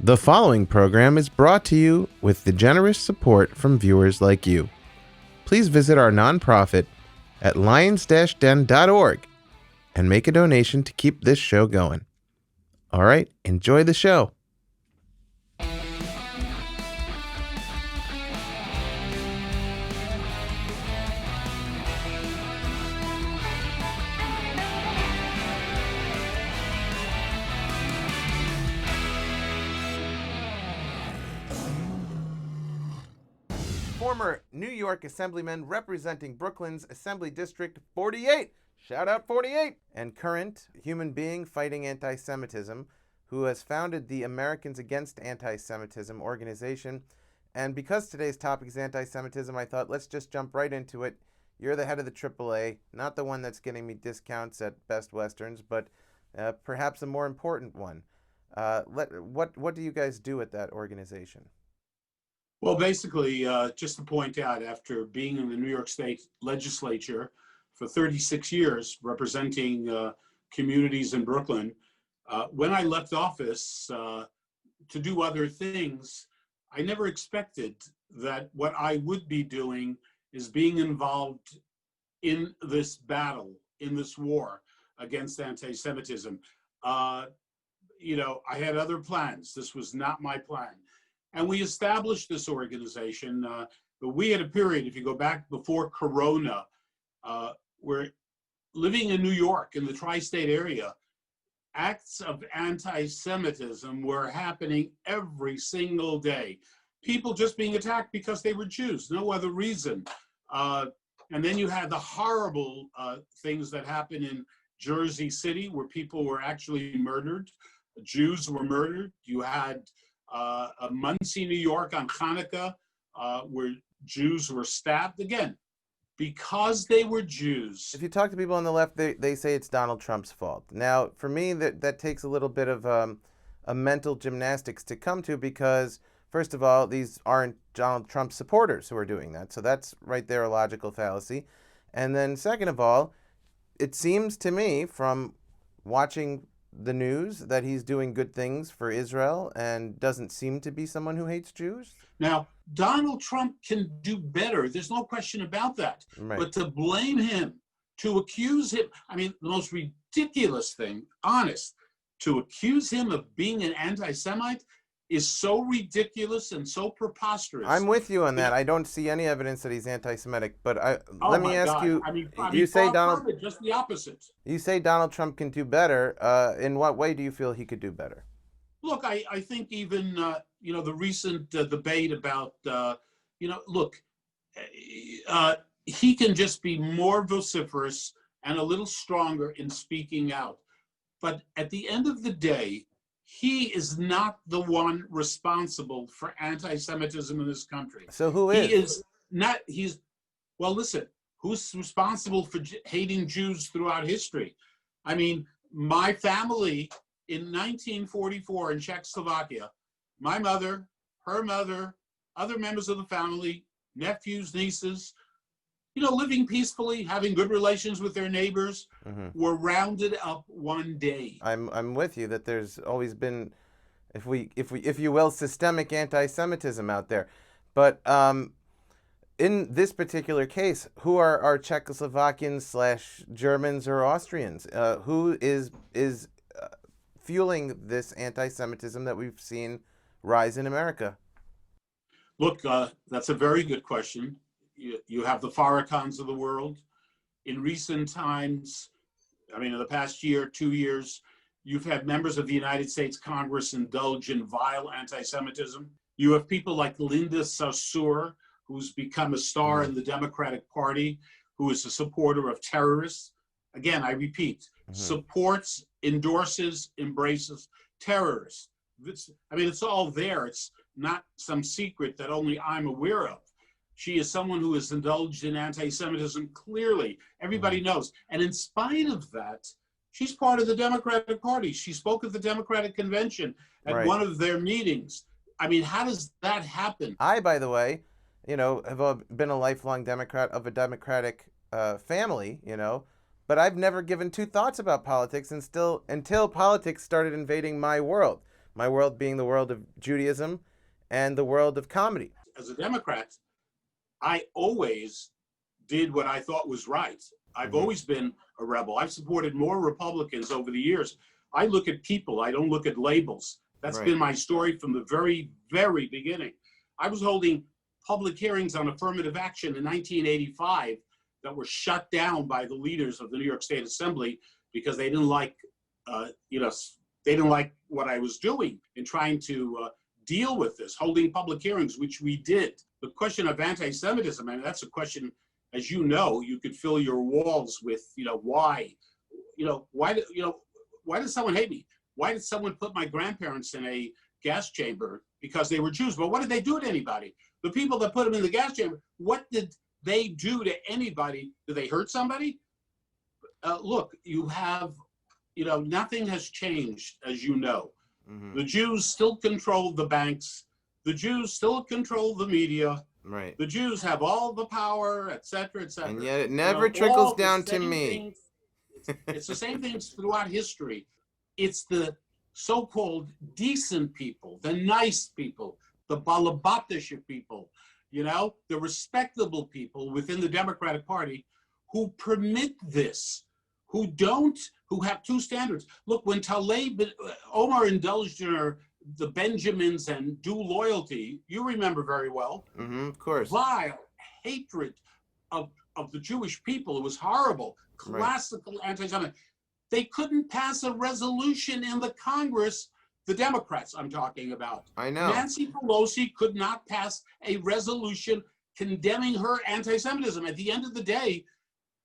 The following program is brought to you with the generous support from viewers like you. Please visit our nonprofit at lions-den.org and make a donation to keep this show going. All right, enjoy the show. Former New York Assemblyman representing Brooklyn's Assembly District 48, shout out 48, and current human being fighting anti-Semitism, who has founded the Americans Against Anti-Semitism organization. And because today's topic is anti-Semitism, I thought let's just jump right into it. You're the head of the AAA, not the one that's getting me discounts at Best Westerns, but perhaps a more important one. What do you guys do at that organization? Well, basically, just to point out, after being in the New York State legislature for 36 years, representing communities in Brooklyn, when I left office to do other things, I never expected that what I would be doing is being involved in this battle, in this war against anti-Semitism. I had other plans. This was not my plan. And we established this organization. But we had a period, if you go back before Corona, where living in New York, in the tri-state area, acts of anti-Semitism were happening every single day. People just being attacked because they were Jews, no other reason. And then you had the horrible things that happened in Jersey City, where people were actually murdered. Jews were murdered. You had Muncie, New York on Hanukkah, where Jews were stabbed, again, because they were Jews. If you talk to people on the left, they say it's Donald Trump's fault. Now, for me, that takes a little bit of a mental gymnastics to come to, because, first of all, these aren't Donald Trump supporters who are doing that. So that's right there a logical fallacy. And then second of all, it seems to me from watching the news that he's doing good things for Israel and doesn't seem to be someone who hates Jews. Now, Donald Trump can do better. There's no question about that. Right. But to blame him, to accuse him, the most ridiculous thing, honest, to accuse him of being an anti-Semite is so ridiculous and so preposterous. I'm with you on that. I don't see any evidence that he's anti-Semitic, but let me ask you. You say just the opposite. You say Donald Trump can do better. In what way do you feel he could do better? Look, I think even the recent debate about he can just be more vociferous and a little stronger in speaking out. But at the end of the day, he is not the one responsible for anti-Semitism in this country. So who is? He is not. Well, listen, who's responsible for hating Jews throughout history? My family in 1944 in Czechoslovakia, my mother, her mother, other members of the family, nephews, nieces, living peacefully, having good relations with their neighbors, were rounded up one day. I'm with you that there's always been, if you will, systemic anti-Semitism out there. But in this particular case, who are Czechoslovakians / Germans or Austrians? Who is fueling this anti-Semitism that we've seen rise in America? Look, that's a very good question. You have the Farrakhan's of the world. In recent times, in the past year, 2 years, you've had members of the United States Congress indulge in vile anti-Semitism. You have people like Linda Sarsour, who's become a star in the Democratic Party, who is a supporter of terrorists. Again, I repeat, supports, endorses, embraces terrorists. It's all there. It's not some secret that only I'm aware of. She is someone who has indulged in anti-Semitism clearly. Everybody knows. And in spite of that, she's part of the Democratic Party. She spoke at the Democratic Convention at one of their meetings. How does that happen? I, by the way, have been a lifelong Democrat of a Democratic family, but I've never given two thoughts about politics until politics started invading my world. My world being the world of Judaism and the world of comedy. As a Democrat, I always did what I thought was right. I've Mm-hmm. always been a rebel. I've supported more Republicans over the years. I look at people, I don't look at labels. That's Right. been my story from the very, very beginning. I was holding public hearings on affirmative action in 1985 that were shut down by the leaders of the New York State Assembly because they didn't like, they didn't like what I was doing in trying to deal with this, holding public hearings, which we did. The question of anti-Semitism, and that's a question, as you know, you could fill your walls with, why does someone hate me? Why did someone put my grandparents in a gas chamber? Because they were Jews. But what did they do to anybody? The people that put them in the gas chamber, what did they do to anybody? Did they hurt somebody? Look, you have, nothing has changed, as you know. Mm-hmm. The Jews still control the banks. The Jews still control the media. Right. The Jews have all the power, et cetera, et cetera. And yet it never trickles down to me. It's the same things throughout history. It's the so-called decent people, the nice people, the balabatish people, the respectable people within the Democratic Party who permit this, who have two standards. Look, when Omar indulged in the Benjamins and due loyalty, you remember very well. Mm-hmm, of course. Vile hatred of the Jewish people. It was horrible. Classical anti-Semitic. They couldn't pass a resolution in the Congress, the Democrats I'm talking about. I know. Nancy Pelosi could not pass a resolution condemning her anti-Semitism. At the end of the day,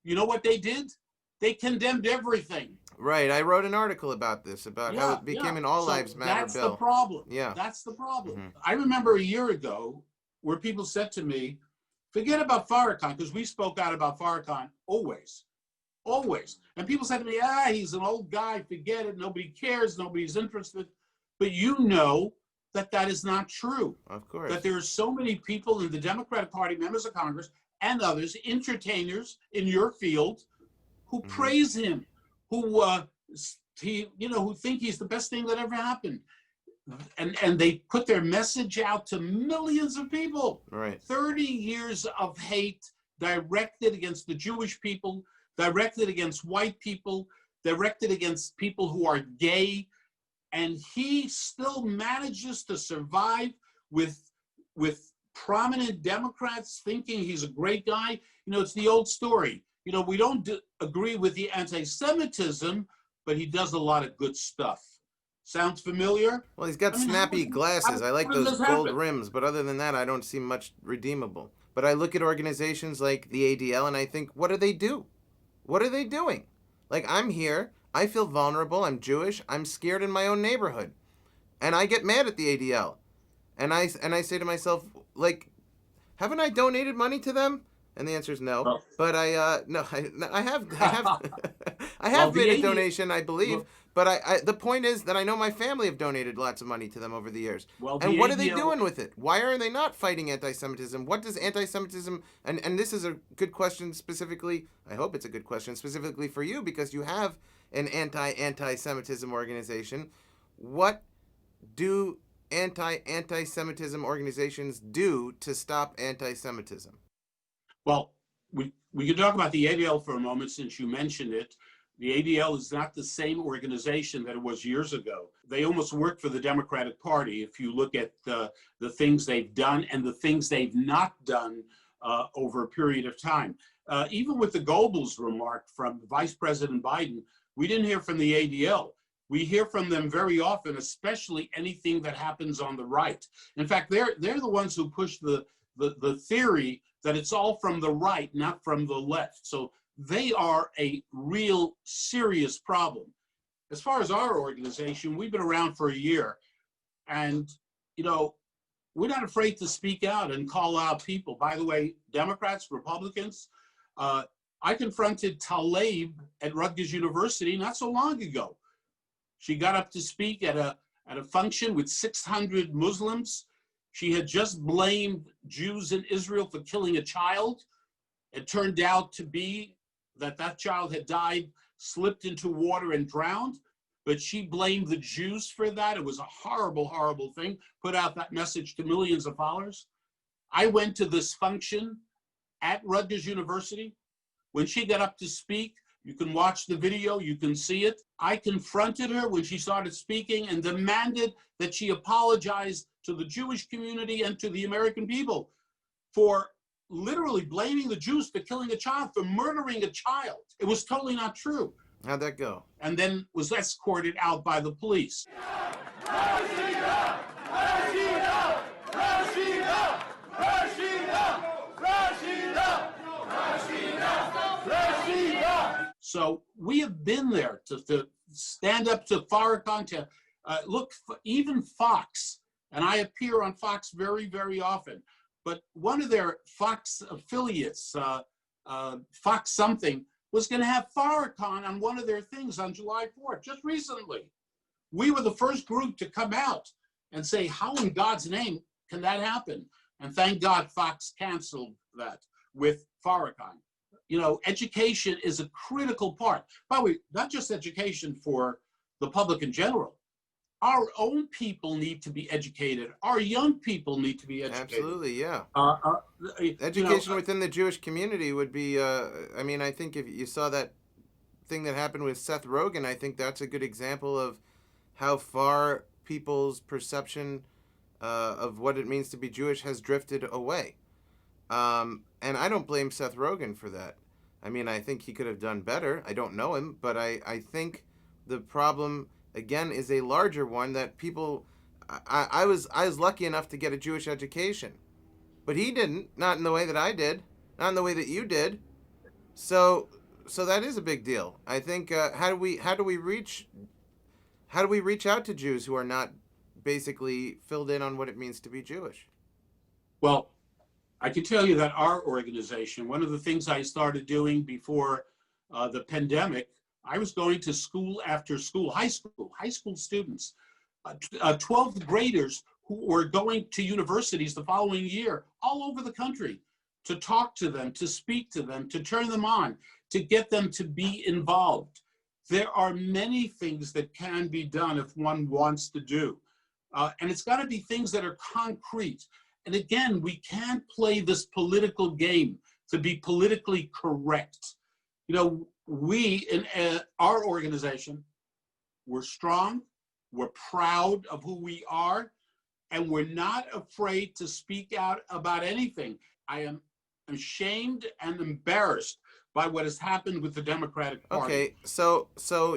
you know what they did? They condemned everything. Right. I wrote an article about this, about how it became an all lives matter that's bill. The problem. Yeah. That's the problem. Mm-hmm. I remember a year ago where people said to me, forget about Farrakhan, because we spoke out about Farrakhan always. Always. And people said to me, he's an old guy, forget it, nobody cares, nobody's interested. But you know that is not true. Of course. That there are so many people in the Democratic Party, members of Congress, and others, entertainers in your field, who praise him, who think he's the best thing that ever happened. And they put their message out to millions of people. Right. 30 years of hate directed against the Jewish people, directed against white people, directed against people who are gay, and he still manages to survive with prominent Democrats thinking he's a great guy. It's the old story. We don't agree with the anti-Semitism, but he does a lot of good stuff. Sounds familiar? Well, he's got snappy glasses. I like those gold rims, but other than that, I don't see much redeemable. But I look at organizations like the ADL and I think, what do they do? What are they doing? Like, I'm here, I feel vulnerable, I'm Jewish, I'm scared in my own neighborhood. And I get mad at the ADL. And I say to myself, like, haven't I donated money to them? And the answer is no. Well, but I have I have made a donation, I believe. Well, but the point is that I know my family have donated lots of money to them over the years. Well, and what are they doing with it? Why are they not fighting anti-Semitism? What does anti-Semitism, and this is a good question specifically, I hope it's a good question specifically for you because you have an anti-Semitism organization. What do anti-Semitism organizations do to stop anti-Semitism? Well, we can talk about the ADL for a moment since you mentioned it. The ADL is not the same organization that it was years ago. They almost work for the Democratic Party if you look at the things they've done and the things they've not done over a period of time. Even with the Goebbels remark from Vice President Biden, we didn't hear from the ADL. We hear from them very often, especially anything that happens on the right. In fact, they're the ones who push the theory that it's all from the right, not from the left. So they are a real serious problem. As far as our organization, we've been around for a year. And, we're not afraid to speak out and call out people. By the way, Democrats, Republicans, I confronted Tlaib at Rutgers University not so long ago. She got up to speak at a function with 600 Muslims. She had just blamed Jews in Israel for killing a child. It turned out to be that child had died, slipped into water and drowned. but she blamed the Jews for that. It was a horrible, horrible thing. Put out that message to millions of followers. I went to this function at Rutgers University. When she got up to speak, you can watch the video, you can see it. I confronted her when she started speaking and demanded that she apologize to the Jewish community and to the American people for literally blaming the Jews for killing a child, for murdering a child. It was totally not true. How'd that go? And then was escorted out by the police. So we have been there to stand up to Farrakhan. Look, even Fox, and I appear on Fox very, very often, but one of their Fox affiliates, Fox something, was going to have Farrakhan on one of their things on July 4th, just recently. We were the first group to come out and say, how in God's name can that happen? And thank God Fox canceled that with Farrakhan. You know, education is a critical part. By the way, not just education for the public in general. Our own people need to be educated. Our young people need to be educated. Absolutely, yeah. Education within the Jewish community would be, I mean, I think if you saw that thing that happened with Seth Rogen, I think that's a good example of how far people's perception of what it means to be Jewish has drifted away. And I don't blame Seth Rogen for that. I mean, I think he could have done better. I don't know him, but I think the problem, again, is a larger one that people... I was lucky enough to get a Jewish education, but he didn't. Not in the way that I did. Not in the way that you did. So that is a big deal. I think how do we reach out to Jews who are not basically filled in on what it means to be Jewish? Well, I can tell you that our organization, one of the things I started doing before the pandemic, I was going to school after school, high school students, 12th graders who were going to universities the following year all over the country to talk to them, to speak to them, to turn them on, to get them to be involved. There are many things that can be done if one wants to do. And it's got to be things that are concrete. And again, we can't play this political game to be politically correct. You know, we in our organization, we're strong, we're proud of who we are, and we're not afraid to speak out about anything. I am ashamed and embarrassed by what has happened with the Democratic Party. Okay, so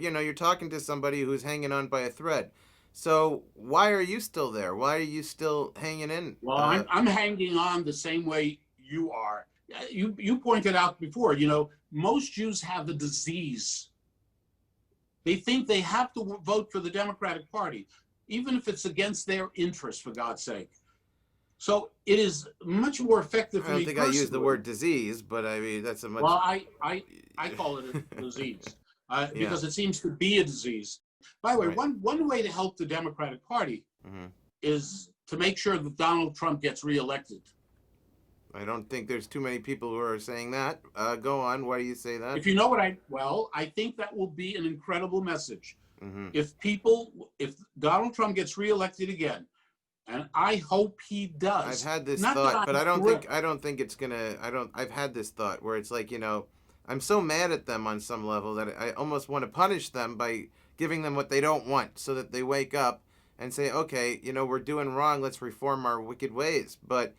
you know, you're talking to somebody who's hanging on by a thread. So why are you still there? Why are you still hanging in? Well, I'm hanging on the same way you are. You pointed out before, you know, most Jews have a disease. They think they have to vote for the Democratic Party, even if it's against their interests, for God's sake. So it is much more effective for me. I don't think personally. I used the word disease, but I mean, that's a much... Well, I call it a disease because it seems to be a disease. By the way, Right. one way to help the Democratic Party is to make sure that Donald Trump gets reelected. I don't think there's too many people who are saying that. Go on. Why do you say that? If you know what I think that will be an incredible message. Mm-hmm. If Donald Trump gets reelected again, and I hope he does. I've had this Not thought, that but I'm I don't think it's gonna. I've had this thought where it's like, you know, I'm so mad at them on some level that I almost want to punish them by giving them what they don't want, so that they wake up and say, okay, you know, we're doing wrong. Let's reform our wicked ways. But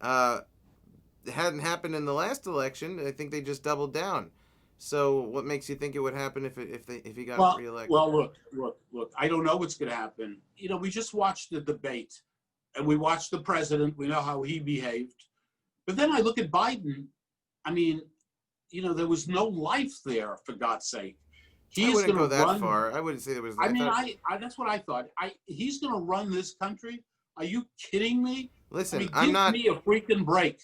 it hadn't happened in the last election. I think they just doubled down. So what makes you think it would happen if he got reelected? Well, look. I don't know what's going to happen. You know, we just watched the debate, and we watched the president. We know how he behaved. But then I look at Biden. I mean, you know, there was no life there, for God's sake. I wouldn't go that far. I wouldn't say there was. I mean, that's what I thought. He's going to run this country. Are you kidding me? Listen, give I'm not. me a freaking break.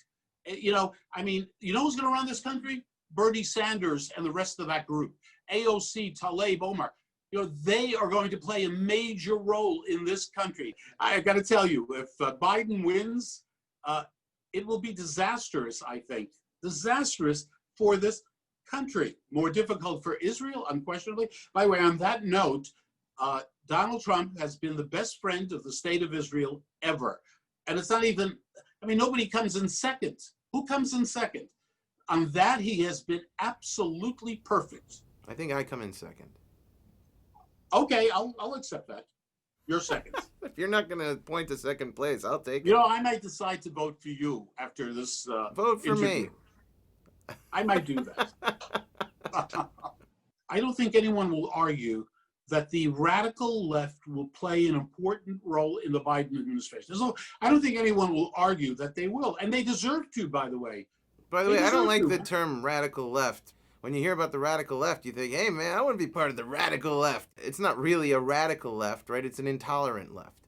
You know, I mean, you know who's going to run this country? Bernie Sanders and the rest of that group. AOC, Tlaib, Omar. You know, they are going to play a major role in this country. I got to tell you, if Biden wins, it will be disastrous, I think. Disastrous for this country. More difficult for Israel, unquestionably. By the way, on that note, Donald Trump has been the best friend of the state of Israel ever. And it's not even, I mean, nobody comes in second. Who comes in second? On that, he has been absolutely perfect. I think I come in second. Okay, I'll accept that. You're second. If you're not going to point to second place, I'll take it. You know, I might decide to vote for you after this Vote for interview. me. I might do that. I don't think anyone will argue that the radical left will play an important role in the Biden administration. So I don't think anyone will argue that they will, and they deserve to, by the way. By the way, I don't like the term radical left. When you hear about the radical left, you think, hey, man, I want to be part of the radical left. It's not really a radical left, right? It's an intolerant left.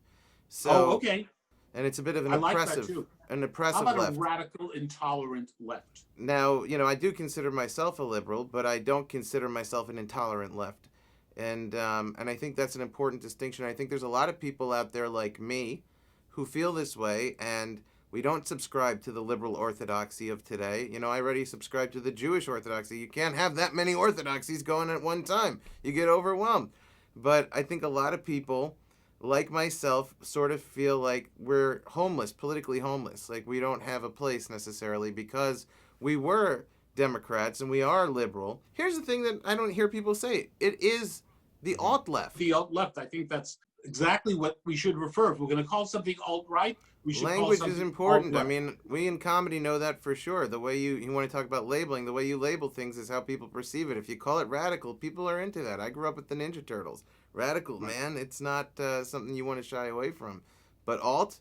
So, okay. And it's a bit of an I like oppressive, that too. an oppressive How about left. a radical, intolerant left? Now, you know, I do consider myself a liberal, but I don't consider myself an intolerant left. And I think that's an important distinction. I think there's a lot of people out there like me who feel this way, and we don't subscribe to the liberal orthodoxy of today. You know, I already subscribe to the Jewish orthodoxy. You can't have that many orthodoxies going at one time. You get overwhelmed. But I think a lot of people, like myself, sort of feel like we're homeless, politically homeless. Like we don't have a place necessarily because we were Democrats and we are liberal. Here's the thing that I don't hear people say. It is the alt-left. The alt-left, I think that's exactly what we should refer. If we're going to call something alt-right, we should Language call is something important. alt-right. I mean, we in comedy know that for sure. The way you want to talk about labeling, the way you label things is how people perceive it. If you call it radical, people are into that. I grew up with the Ninja Turtles. Radical, man, it's not something you want to shy away from. But alt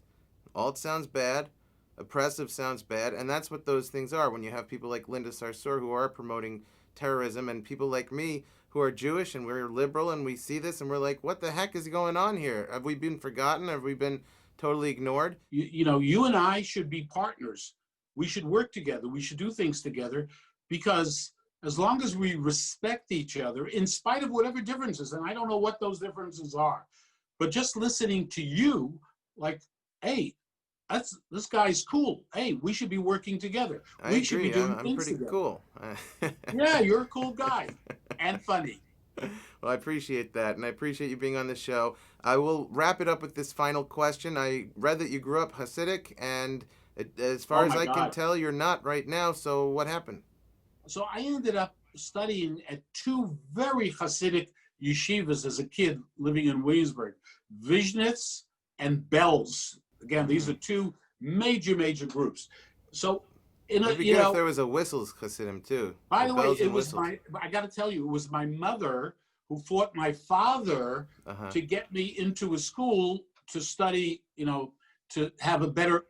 sounds bad. Oppressive sounds bad. And that's what those things are when you have people like Linda Sarsour who are promoting terrorism and people like me who are Jewish and we're liberal and we see this and we're like, what the heck is going on here? Have we been forgotten? Have we been totally ignored? You know, you and I should be partners. We should work together. We should do things together because as long as we respect each other, in spite of whatever differences, and I don't know what those differences are, but just listening to you, like, hey, this guy's cool. Hey, we should be working together. I agree. Should be doing I'm things pretty together. cool. Yeah, you're a cool guy and funny. Well, I appreciate that, and I appreciate you being on the show. I will wrap it up with this final question. I read that you grew up Hasidic, and as far as I can tell, you're not right now, so what happened? So I ended up studying at two very Hasidic yeshivas as a kid living in Williamsburg, Vishnitz and Bells. Again, these are two major groups. So, It'd be good if there was a Whistles Hasidim too. By the way, I got to tell you, it was my mother who fought my father to get me into a school to study, you know, to have a better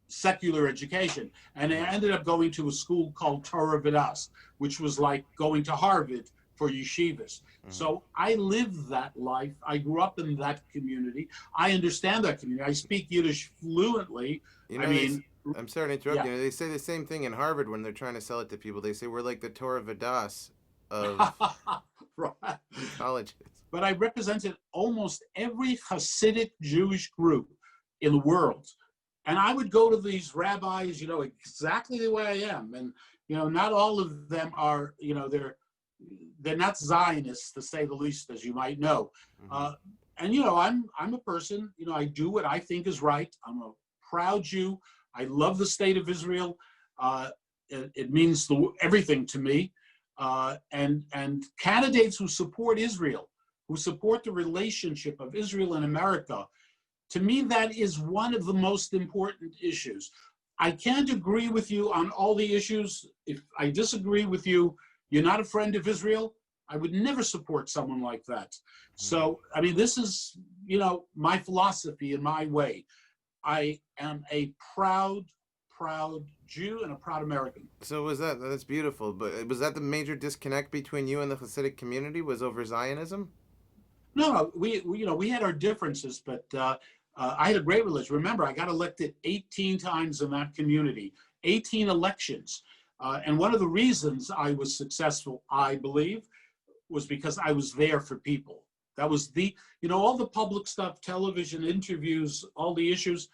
secular education. And I ended up going to a school called Torah Vidas, which was like going to Harvard for yeshivas. So I lived that life. I grew up in that community. I understand that community. I speak Yiddish fluently. You know, I'm sorry to interrupt you. They say the same thing in Harvard when they're trying to sell it to people. They say we're like the Torah Vidas of colleges. But I represented almost every Hasidic Jewish group in the world. And I would go to these rabbis, you know, exactly the way I am. And, you know, not all of them are, you know, they're not Zionists, to say the least, as you might know. And, you know, I'm a person, you know, I do what I think is right. I'm a proud Jew. I love the state of Israel. It means everything to me. And candidates who support Israel, who support the relationship of Israel and America, to me, that is one of the most important issues. I can't agree with you on all the issues. If I disagree with you, you're not a friend of Israel. I would never support someone like that. So, I mean, this is, you know, my philosophy and my way. I am a proud Jew and a proud American. So that's beautiful, but was that the major disconnect between you and the Hasidic community, was over Zionism? No, we had our differences, but I had a great religion. Remember, I got elected 18 times in that community, 18 elections. And one of the reasons I was successful, I believe, was because I was there for people. That was all the public stuff, television, interviews, all the issues,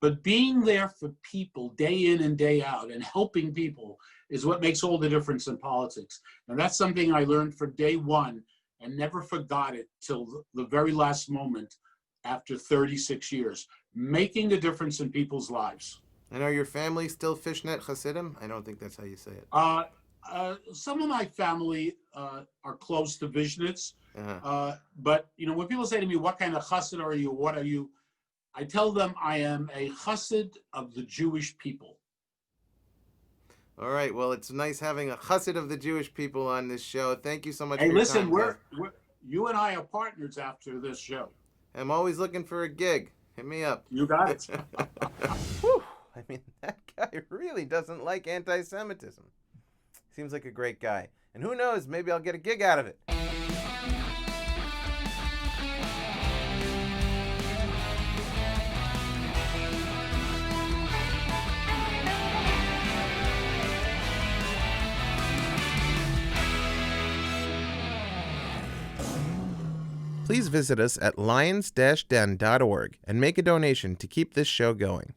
but being there for people day in and day out and helping people is what makes all the difference in politics. And that's something I learned from day one. and never forgot it till the very last moment after 36 years, making a difference in people's lives. And are your family still fishnet Hasidim? I don't think that's how you say it. Some of my family are close to Vishnitz, Uh-huh. but when people say to me, "What kind of chassid are you? What are you?" I tell them I am a chassid of the Jewish people. All right. Well, it's nice having a chassid of the Jewish people on this show. Thank you so much Hey, for your listen, time, Zev. you and I are partners after this show. I'm always looking for a gig. Hit me up. You got it. Whew. I mean, that guy really doesn't like anti-Semitism. Seems like a great guy. And who knows, maybe I'll get a gig out of it. Please visit us at lions-den.org and make a donation to keep this show going.